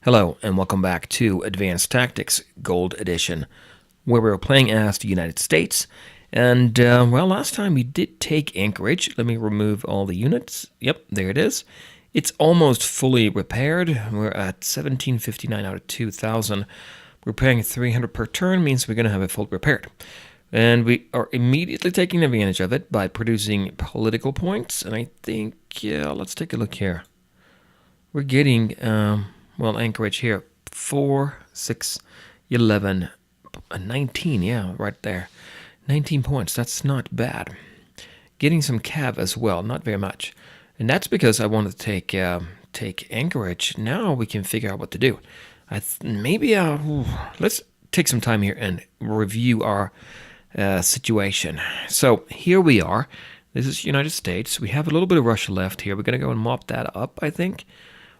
Hello, and welcome back to Advanced Tactics Gold Edition, where we were playing as the United States. And, well, last time we did take Anchorage. Let me remove all the units. Yep, there it is. It's almost fully repaired. We're at 1759 out of 2,000. We're paying 300 per turn, means we're going to have it fully repaired. And we are immediately taking advantage of it by producing political points. And I think, yeah, let's take a look here. We're getting... well, Anchorage here, 4, 6, 11, 19, yeah, right there. 19 points, that's not bad. Getting some cav as well, not very much. And that's because I wanted to take Anchorage. Now we can figure out what to do. Let's take some time here and review our situation. So here we are. This is United States. We have a little bit of Russia left here. We're going to go and mop that up, I think.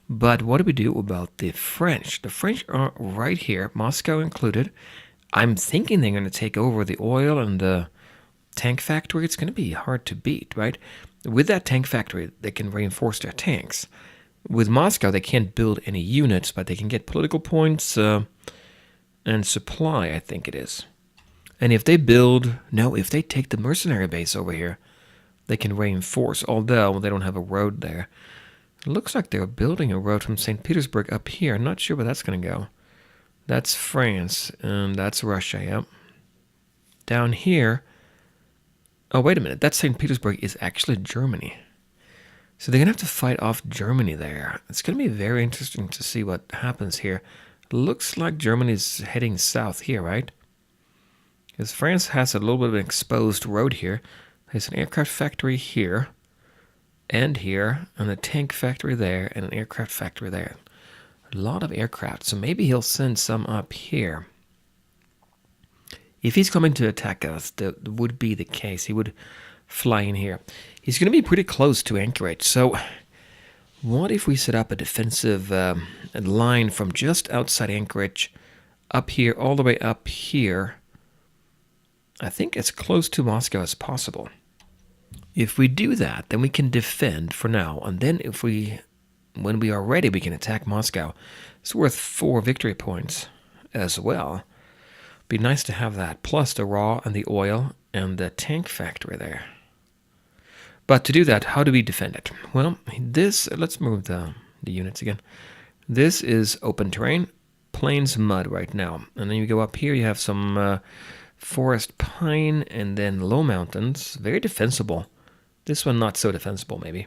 But what do we do about the French? The French are right here, Moscow included. I'm thinking they're going to take over the oil and the tank factory. It's going to be hard to beat, right? With that tank factory, they can reinforce their tanks. With Moscow, they can't build any units, but they can get political points and supply, I think it is. And if they take the mercenary base over here, they can reinforce, although they don't have a road there. It looks like they're building a road from St. Petersburg up here. I'm not sure where that's going to go. That's France, and that's Russia, yep. Down here... Oh, wait a minute. That St. Petersburg is actually Germany. So they're going to have to fight off Germany there. It's going to be very interesting to see what happens here. Looks like Germany's heading south here, right? Because France has a little bit of an exposed road here. There's an aircraft factory here. And here, and a tank factory there, and an aircraft factory there. A lot of aircraft, so maybe he'll send some up here. If he's coming to attack us, that would be the case. He would fly in here. He's going to be pretty close to Anchorage, so what if we set up a defensive line from just outside Anchorage, up here, all the way up here? I think as close to Moscow as possible. If we do that, then we can defend for now, and then when we are ready, we can attack Moscow. It's worth 4 victory points as well. Be nice to have that, plus the raw and the oil and the tank factory there. But to do that, how do we defend it? Well, let's move the units again. This is open terrain, plains mud right now. And then you go up here, you have some forest pine, and then low mountains. Very defensible. This one not so defensible, maybe.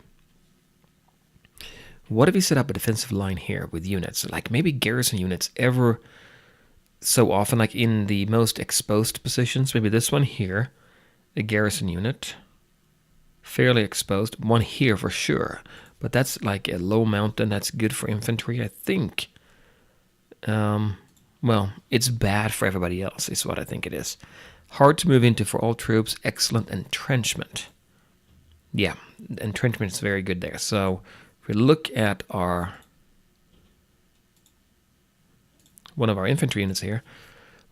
What if we set up a defensive line here with units? Like maybe garrison units ever so often, like in the most exposed positions. Maybe this one here, a garrison unit. Fairly exposed. One here for sure. But that's like a low mountain. That's good for infantry, I think. Well, it's bad for everybody else, is what I think it is. Hard to move into for all troops. Excellent entrenchment. Yeah, entrenchment is very good there. So if we look at one of our infantry units here,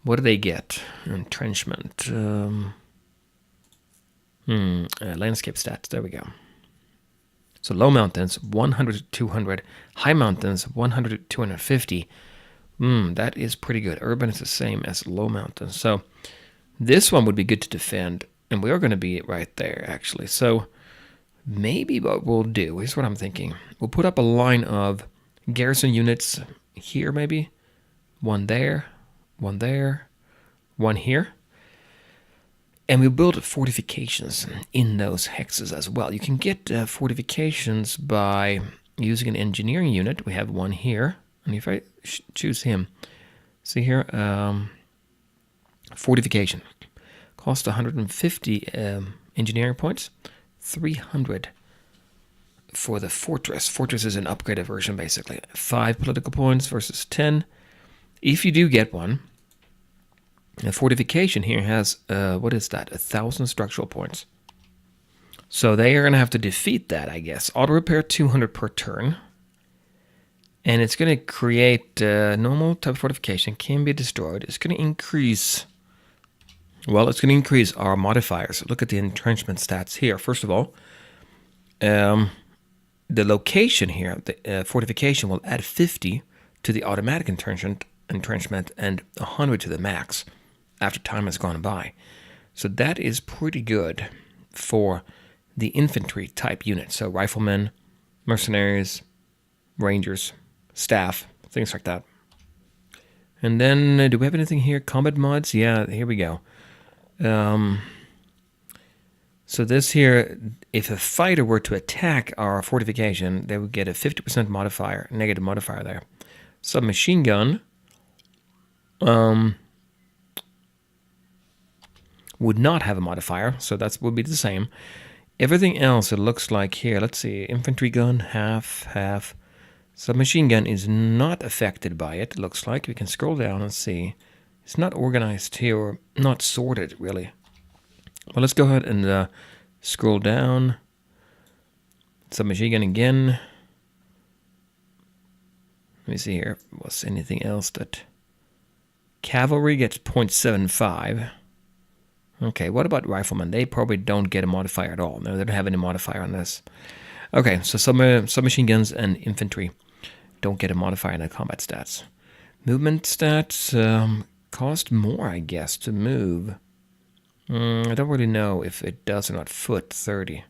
what do they get? Entrenchment. Landscape stats. There we go. So low mountains, 100 to 200. High mountains, 100 to 250. That is pretty good. Urban is the same as low mountains. So this one would be good to defend. And we are going to be right there, actually. So maybe what we'll do, here's what I'm thinking. We'll put up a line of garrison units here, maybe. One there, one there, one here. And we build fortifications in those hexes as well. You can get fortifications by using an engineering unit. We have one here. And if I choose him, see here, fortification. Cost 150 engineering points. 300 for the fortress. Fortress is an upgraded version, basically. 5 political points versus 10. If you do get one, a fortification here has, what is that? 1,000 structural points. So they are going to have to defeat that, I guess. Auto repair 200 per turn. And it's going to create normal type fortification. Can be destroyed. It's going to increase... Well, it's going to increase our modifiers. Look at the entrenchment stats here. First of all, the location here, the fortification will add 50 to the automatic entrenchment and 100 to the max after time has gone by. So that is pretty good for the infantry type units. So riflemen, mercenaries, rangers, staff, things like that. And then, do we have anything here? Combat mods? Yeah, here we go. So this here, if a fighter were to attack our fortification, they would get a 50% modifier, negative modifier there. Submachine gun would not have a modifier, so that would be the same. Everything else, it looks like here, let's see, infantry gun, half. Submachine gun is not affected by it, looks like. We can scroll down and see. It's not organized here, or not sorted, really. Well, let's go ahead and scroll down. Submachine gun again. Let me see here. Was anything else that... Cavalry gets 0.75. Okay, what about riflemen? They probably don't get a modifier at all. No, they don't have any modifier on this. Okay, so submachine guns and infantry don't get a modifier in the combat stats. Movement stats cost more, I guess, to move. I don't really know if it does or not. Foot, 30.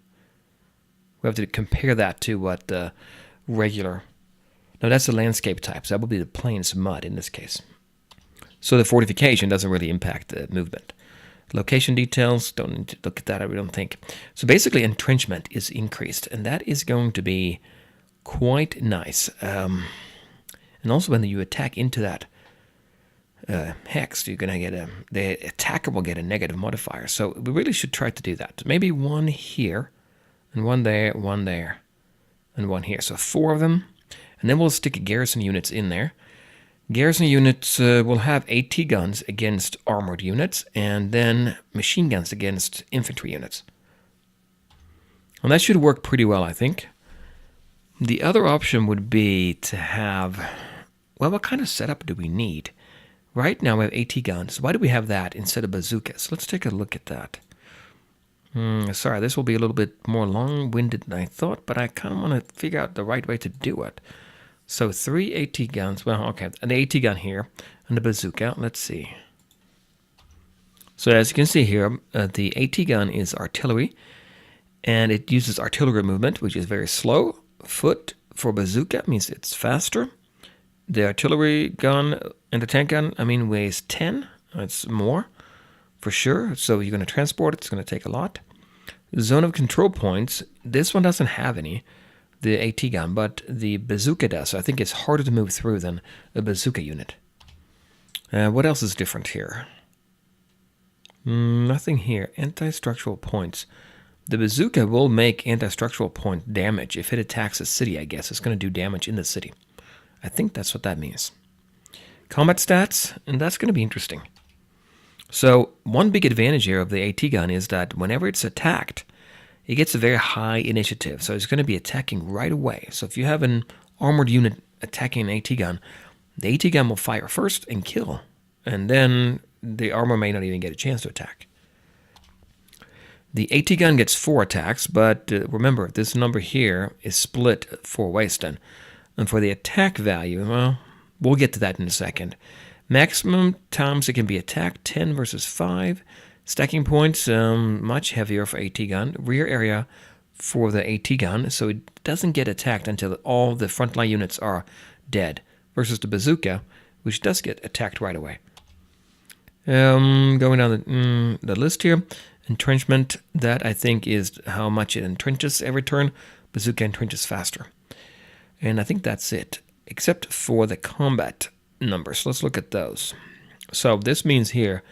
We have to compare that to what the regular... No, that's the landscape type, so that would be the plains mud in this case. So the fortification doesn't really impact the movement. Location details, don't need to look at that, I don't think. So basically entrenchment is increased, and that is going to be quite nice. And also when you attack into that hex, you're going to get the attacker will get a negative modifier. So we really should try to do that. Maybe one here, and one there, and one here. So 4 of them, and then we'll stick garrison units in there. Garrison units will have AT guns against armored units, and then machine guns against infantry units. And that should work pretty well, I think. The other option would be to have... Well, what kind of setup do we need? Right now we have AT guns. Why do we have that instead of bazookas? Let's take a look at that. Sorry, this will be a little bit more long-winded than I thought, but I kind of want to figure out the right way to do it. So 3 AT guns. Well, okay, the AT gun here and the bazooka. Let's see. So as you can see here, the AT gun is artillery, and it uses artillery movement, which is very slow. Foot for bazooka means it's faster. The artillery gun and the tank gun, weighs 10. It's more, for sure. So you're going to transport it. It's going to take a lot. Zone of control points. This one doesn't have any, the AT gun, but the bazooka does. So I think it's harder to move through than a bazooka unit. What else is different here? Nothing here. Anti-structural points. The bazooka will make anti-structural point damage. If it attacks a city, I guess, it's going to do damage in the city. I think that's what that means. Combat stats, and that's going to be interesting. So one big advantage here of the AT gun is that whenever it's attacked, it gets a very high initiative. So it's going to be attacking right away. So if you have an armored unit attacking an AT gun, the AT gun will fire first and kill. And then the armor may not even get a chance to attack. The AT gun gets 4 attacks, but remember, this number here is split 4 ways then. And for the attack value, well, we'll get to that in a second. Maximum times it can be attacked, 10 versus 5. Stacking points, much heavier for AT gun. Rear area for the AT gun, so it doesn't get attacked until all the frontline units are dead. Versus the bazooka, which does get attacked right away. Going down the list here. Entrenchment, that I think is how much it entrenches every turn. Bazooka entrenches faster. And I think that's it, except for the combat numbers. Let's look at those. So this means here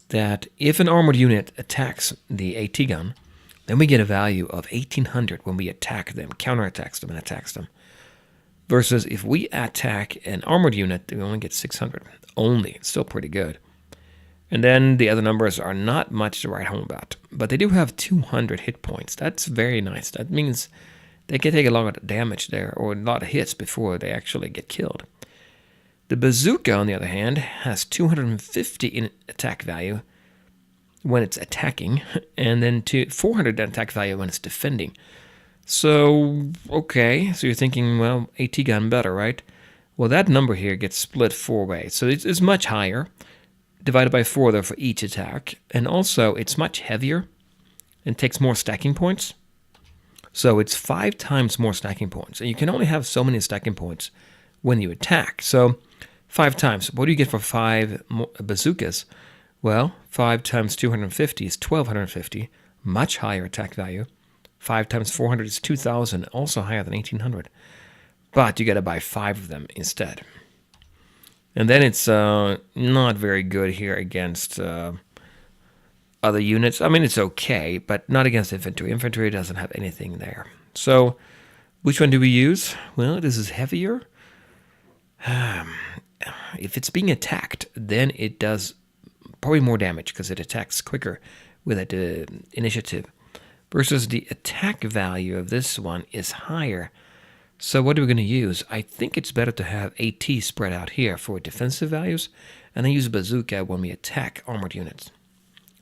that if an armored unit attacks the AT gun, then we get a value of 1800 when we attack them, counterattacks them and attacks them. Versus if we attack an armored unit, we only get 600. Only. It's still pretty good. And then the other numbers are not much to write home about. But they do have 200 hit points. That's very nice. That means they can take a lot of damage there, or a lot of hits before they actually get killed. The bazooka, on the other hand, has 250 in attack value when it's attacking, and then 400 attack value when it's defending. So, okay, so you're thinking, well, AT gun better, right? Well, that number here gets split 4 ways. So it's much higher, divided by 4 though for each attack. And also it's much heavier and takes more stacking points. So it's 5 times more stacking points. And you can only have so many stacking points when you attack. So 5 times. What do you get for 5 bazookas? Well, 5 times 250 is 1250. Much higher attack value. 5 times 400 is 2000. Also higher than 1800. But you got to buy 5 of them instead. And then it's not very good here against other units. I mean, it's okay, but not against infantry. Infantry doesn't have anything there. So, which one do we use? Well, this is heavier. If it's being attacked, then it does probably more damage because it attacks quicker with that initiative. Versus the attack value of this one is higher. So what are we going to use? I think it's better to have AT spread out here for defensive values, and then use bazooka when we attack armored units.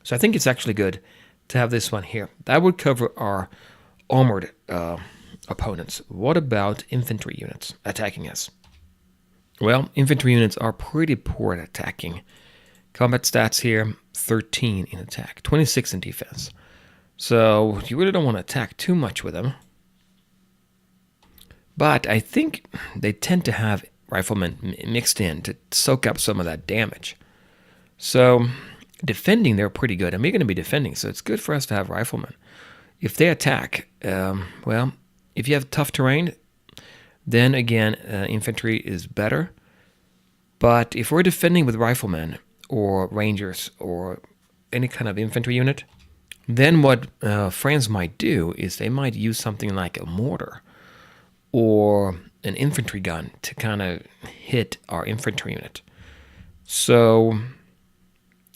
So I think it's actually good to have this one here. That would cover our armored opponents. What about infantry units attacking us? Well, infantry units are pretty poor at attacking. Combat stats here, 13 in attack, 26 in defense. So you really don't want to attack too much with them. But I think they tend to have riflemen mixed in to soak up some of that damage. So defending, they're pretty good. And we're going to be defending, so it's good for us to have riflemen. If they attack, well, if you have tough terrain, then again, infantry is better. But if we're defending with riflemen or rangers or any kind of infantry unit, then what friends might do is they might use something like a mortar or an infantry gun to kind of hit our infantry unit. So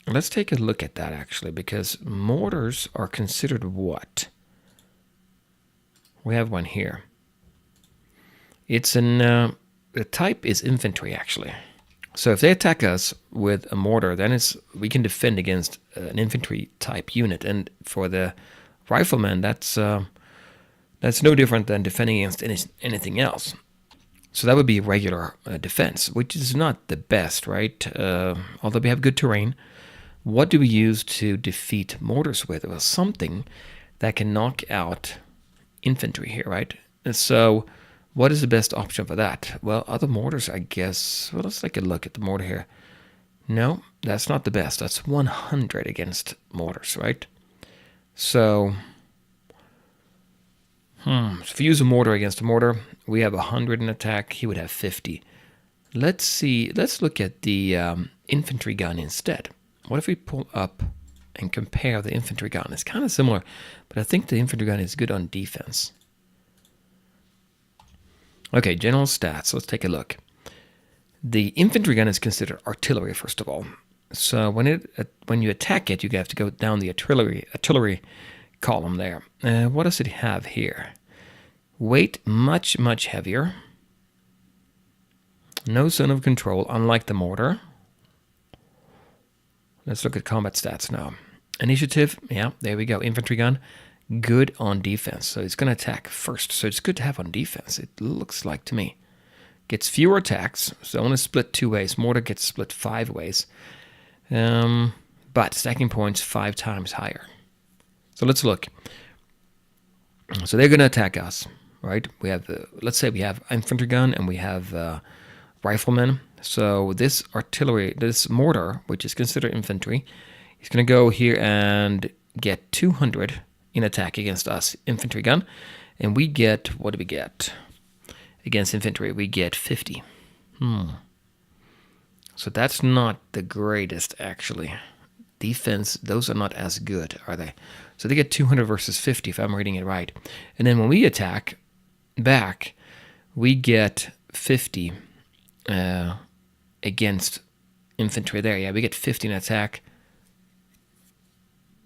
let's take a look at that actually, because mortars are considered what? We have one here. It's an the type is infantry actually. So if they attack us with a mortar, then we can defend against an infantry type unit. And for the rifleman, that's no different than defending against anything else. So that would be regular defense, which is not the best, right? Although we have good terrain. What do we use to defeat mortars with? Well, something that can knock out infantry here, right? And so what is the best option for that? Well, other mortars, I guess. Well, let's take a look at the mortar here. No, that's not the best. That's 100 against mortars, right? So if you use a mortar against a mortar, we have 100 in attack. He would have 50. Let's see. Let's look at the infantry gun instead. What if we pull up and compare the infantry gun? It's kind of similar, but I think the infantry gun is good on defense. Okay, general stats. Let's take a look. The infantry gun is considered artillery, first of all. So when you attack it, you have to go down the artillery column there. What does it have here? Weight, much, much heavier. No zone of control, unlike the mortar. Let's look at combat stats now. Initiative, yeah, there we go. Infantry gun, good on defense. So it's going to attack first. So it's good to have on defense, it looks like to me. Gets fewer attacks, so only split 2 ways. Mortar gets split 5 ways. But stacking points 5 times higher. So let's look. So they're going to attack us, right? We have, let's say we have infantry gun and we have riflemen. So this mortar, which is considered infantry, is going to go here and get 200 in attack against us, infantry gun. And we get, what do we get? Against infantry, we get 50. So that's not the greatest, actually. Defense, those are not as good, are they? So they get 200 versus 50, if I'm reading it right. And then when we attack back, we get 50 against infantry there. Yeah, we get 50 in attack.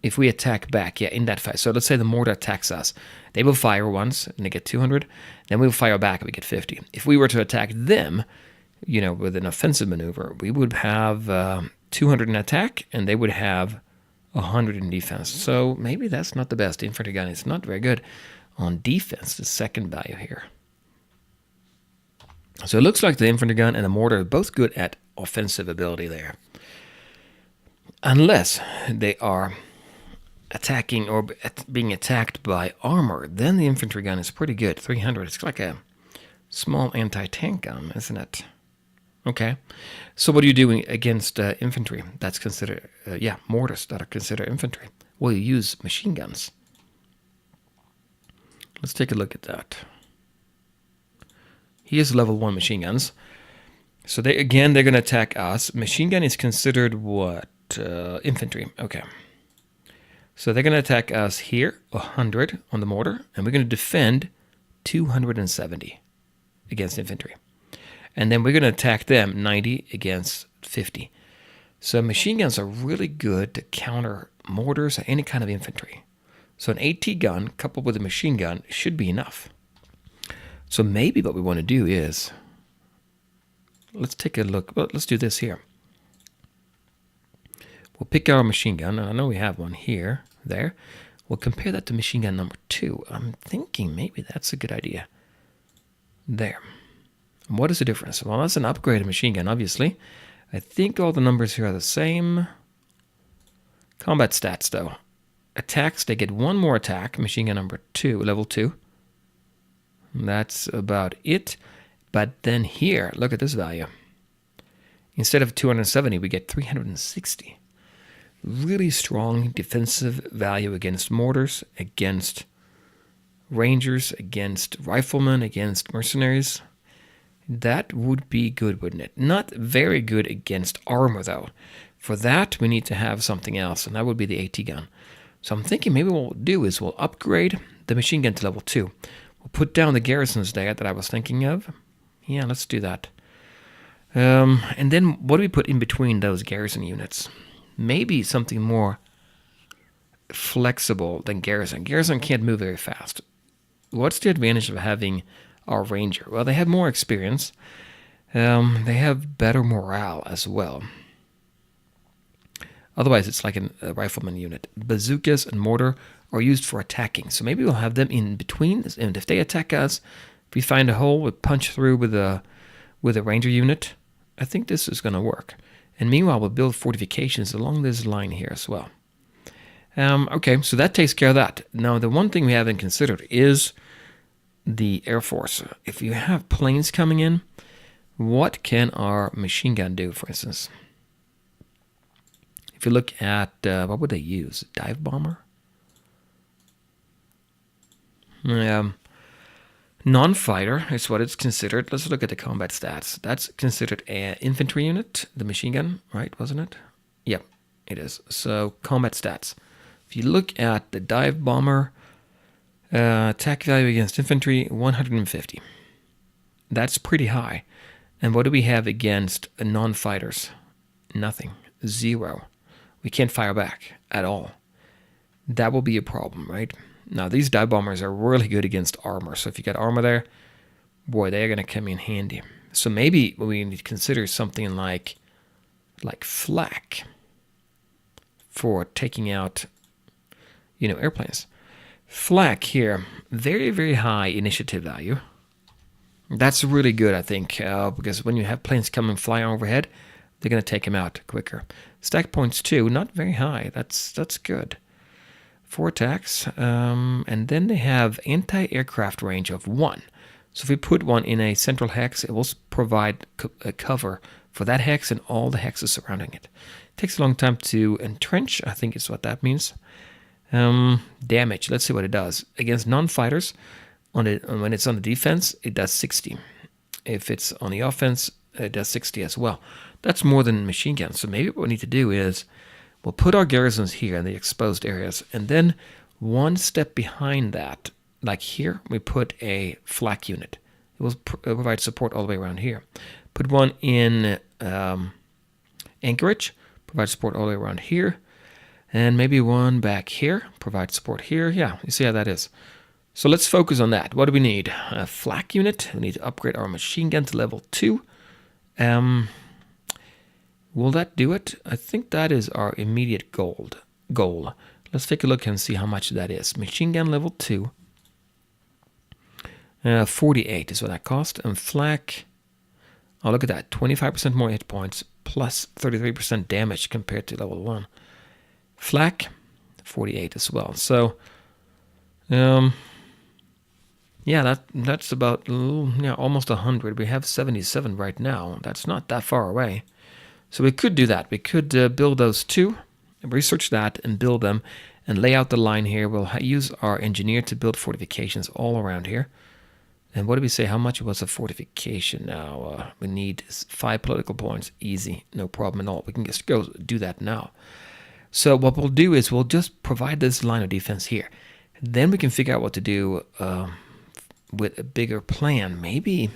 If we attack back, yeah, in that fight. So let's say the mortar attacks us. They will fire once, and they get 200. Then we'll fire back, and we get 50. If we were to attack them, with an offensive maneuver, we would have 200 in attack, and they would have 100 in defense. So maybe that's not the best. Infantry gun is not very good on defense, the second value here. So it looks like the infantry gun and the mortar are both good at offensive ability there. Unless they are attacking or being attacked by armor, then the infantry gun is pretty good. 300. It's like a small anti-tank gun, isn't it? Okay. So what are you doing against infantry? That's considered, mortars that are considered infantry. Well, you use machine guns. Let's take a look at that. Here's level 1 machine guns. So they're going to attack us. Machine gun is considered what? Infantry. Okay. So they're going to attack us here, 100 on the mortar, and we're going to defend 270 against infantry. And then we're going to attack them 90 against 50. So machine guns are really good to counter mortars or any kind of infantry. So an AT gun coupled with a machine gun should be enough. So maybe what we want to do is, let's take a look. Well, let's do this here. We'll pick our machine gun. I know we have one here, there. We'll compare that to machine gun number 2. I'm thinking maybe that's a good idea. There. What is the difference? Well, that's an upgraded machine gun, obviously. I think all the numbers here are the same. Combat stats, though. Attacks, they get one more attack. Machine gun number 2, level 2. That's about it. But then here, look at this value. Instead of 270, we get 360. Really strong defensive value against mortars, against rangers, against riflemen, against mercenaries. That would be good, wouldn't it? Not very good against armor, though. For that, we need to have something else, and that would be the AT gun. So I'm thinking maybe what we'll do is we'll upgrade the machine gun to level 2. We'll put down the garrisons there that I was thinking of. Yeah, let's do that. And then what do we put in between those garrison units? Maybe something more flexible than garrison. Garrison can't move very fast. What's the advantage of having our ranger? Well, they have more experience. They have better morale as well. Otherwise, it's like a rifleman unit. Bazookas and mortar are used for attacking. So maybe we'll have them in between. And if they attack us, if we find a hole, we punch through with a ranger unit. I think this is going to work. And meanwhile, we'll build fortifications along this line here as well. Okay, so that takes care of that. Now, the one thing we haven't considered is the Air Force. If you have planes coming in, what can our machine gun do, for instance? If you look at, what would they use? Dive bomber? Non-fighter is what it's considered. Let's look at the combat stats. That's considered an infantry unit, the machine gun, right? Wasn't it? Yep, it is. So combat stats. If you look at the dive bomber, attack value against infantry, 150. That's pretty high. And what do we have against non-fighters? Nothing. 0. We can't fire back at all. That will be a problem, right? Now, these dive bombers are really good against armor. So if you got armor there, boy, they're going to come in handy. So maybe we need to consider something like flak for taking out, airplanes. Flak here, very, very high initiative value. That's really good, I think, because when you have planes coming flying overhead, they're going to take them out quicker. Stack points too, not very high. That's good. 4 attacks, and then they have anti-aircraft range of 1. So if we put one in a central hex, it will provide a cover for that hex and all the hexes surrounding it. It takes a long time to entrench, I think is what that means. Damage, let's see what it does. Against non-fighters, when it's on the defense, it does 60. If it's on the offense, it does 60 as well. That's more than machine guns. So maybe what we need to do is we'll put our garrisons here in the exposed areas, and then one step behind that, like here, we put a flak unit. It will provide support all the way around here. Put one in Anchorage, provide support all the way around here, and maybe one back here, provide support here. Yeah, you see how that is. So let's focus on that. What do we need? A flak unit. We need to upgrade our machine gun to level 2. Will that do it? I think that is our immediate goal. Let's take a look and see how much that is. Machine gun level 2. 48 is what that cost. And flak, Oh, look at that. 25% more hit points plus 33% damage compared to level 1. Flak, 48 as well. So, yeah, that's about almost 100. We have 77 right now. That's not that far away. So we could do that. We could build those two, research that, and build them, and lay out the line here. We'll use our engineer to build fortifications all around here. And what did we say? How much was a fortification now? We need 5 political points. Easy. No problem at all. We can just go do that now. So what we'll do is we'll just provide this line of defense here. Then we can figure out what to do with a bigger plan. Maybe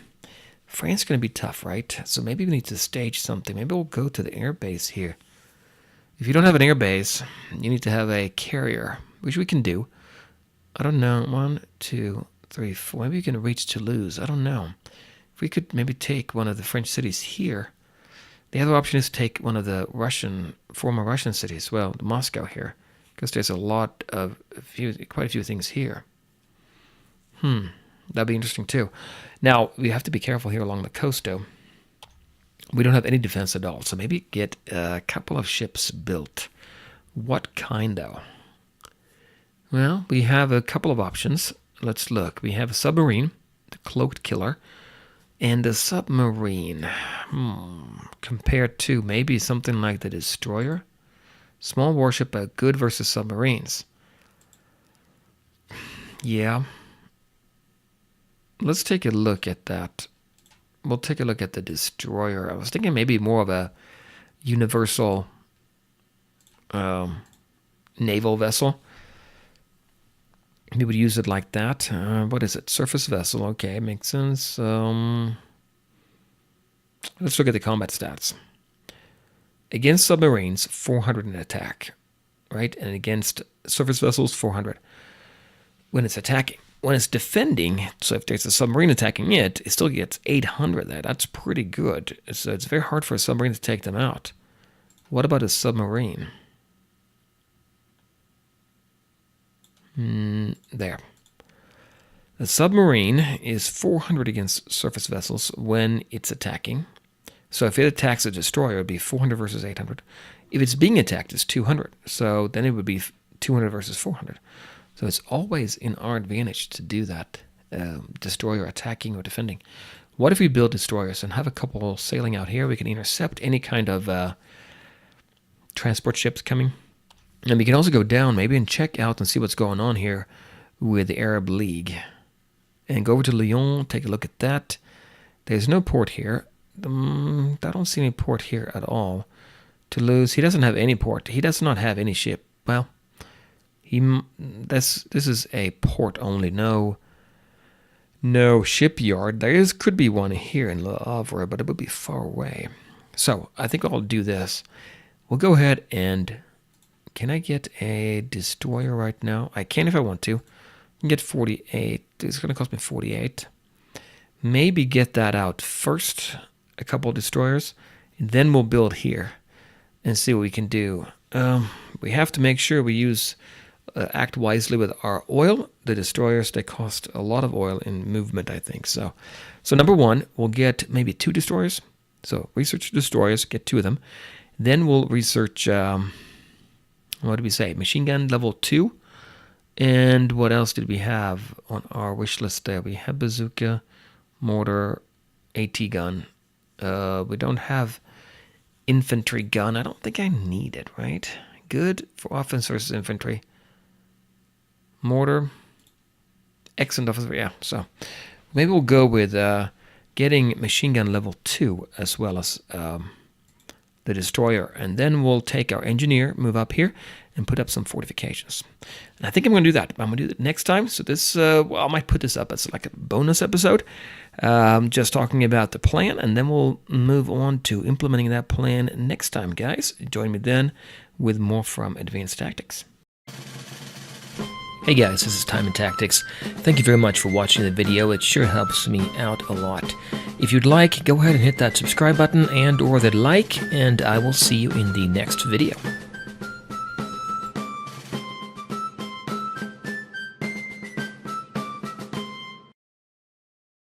France is going to be tough, right? So maybe we need to stage something. Maybe we'll go to the air base here. If you don't have an air base, you need to have a carrier, which we can do. I don't know. 1, 2, 3, 4. Maybe we can reach Toulouse. I don't know. If we could maybe take one of the French cities here. The other option is take one of the former Russian cities. Well, Moscow here, because there's quite a few things here. That'd be interesting too. Now we have to be careful here along the coast, though. We don't have any defense at all, so maybe get a couple of ships built. What kind, though? Well, we have a couple of options. Let's look. We have a submarine, the Cloaked Killer, and a submarine. Compared to maybe something like the Destroyer. Small warship, but good versus submarines. Yeah. Let's take a look at that. We'll take a look at the Destroyer. I was thinking maybe more of a universal naval vessel. We would use it like that. What is it? Surface vessel. Okay, makes sense. Let's look at the combat stats. Against submarines, 400 in attack, right? And against surface vessels, 400. When it's attacking. When it's defending, so if there's a submarine attacking it, it still gets 800 there. That's pretty good. So it's very hard for a submarine to take them out. What about a submarine? There. The submarine is 400 against surface vessels when it's attacking. So if it attacks a destroyer, it would be 400 versus 800. If it's being attacked, it's 200. So then it would be 200 versus 400. So it's always in our advantage to do that, destroyer attacking or defending. What if we build destroyers and have a couple sailing out here? We can intercept any kind of transport ships coming. And we can also go down maybe and check out and see what's going on here with the Arab League. And go over to Lyon, take a look at that. There's no port here. I don't see any port here at all. Toulouse, he doesn't have any port. He does not have any ship. Well, this is a port only, no shipyard. Could be one here in Le Havre, but it would be far away. So I think I'll do this. We'll go ahead and can I get a destroyer right now? I can if I want to. I can get 48. It's going to cost me 48. Maybe get that out first. A couple of destroyers. Then we'll build here and see what we can do. We have to make sure we act wisely with our oil. The destroyers, they cost a lot of oil in movement, I think. So number one, we'll get maybe 2 destroyers. So research destroyers, get 2 of them. Then we'll research, what did we say? Machine gun level 2. And what else did we have on our wish list there? We have bazooka, mortar, AT gun. We don't have infantry gun. I don't think I need it, right? Good for offense versus infantry. Mortar, excellent offense. Yeah, so maybe we'll go with getting machine gun level 2 as well as the destroyer. And then we'll take our engineer, move up here, and put up some fortifications. And I think I'm going to do that. I'm going to do that next time. So this, I might put this up as like a bonus episode, just talking about the plan, and then we'll move on to implementing that plan next time, guys. Join me then with more from Advanced Tactics. Hey guys, this is Time and Tactics. Thank you very much for watching the video. It sure helps me out a lot. If you'd like, go ahead and hit that subscribe button and or that like, and I will see you in the next video.